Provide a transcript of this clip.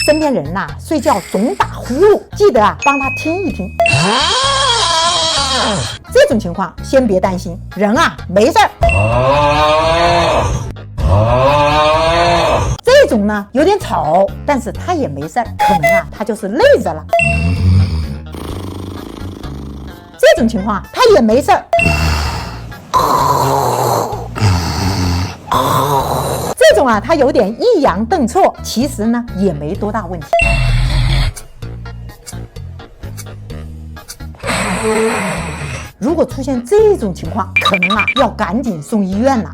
身边人呐、睡觉总打呼噜，记得啊帮他听一听。这种情况先别担心，人啊没事儿。这种呢有点吵，但是他也没事儿，可能啊他就是累着了。这种情况他也没事儿。这种啊他有点抑扬顿挫，其实呢也没多大问题。如果出现这种情况，可能啊要赶紧送医院了。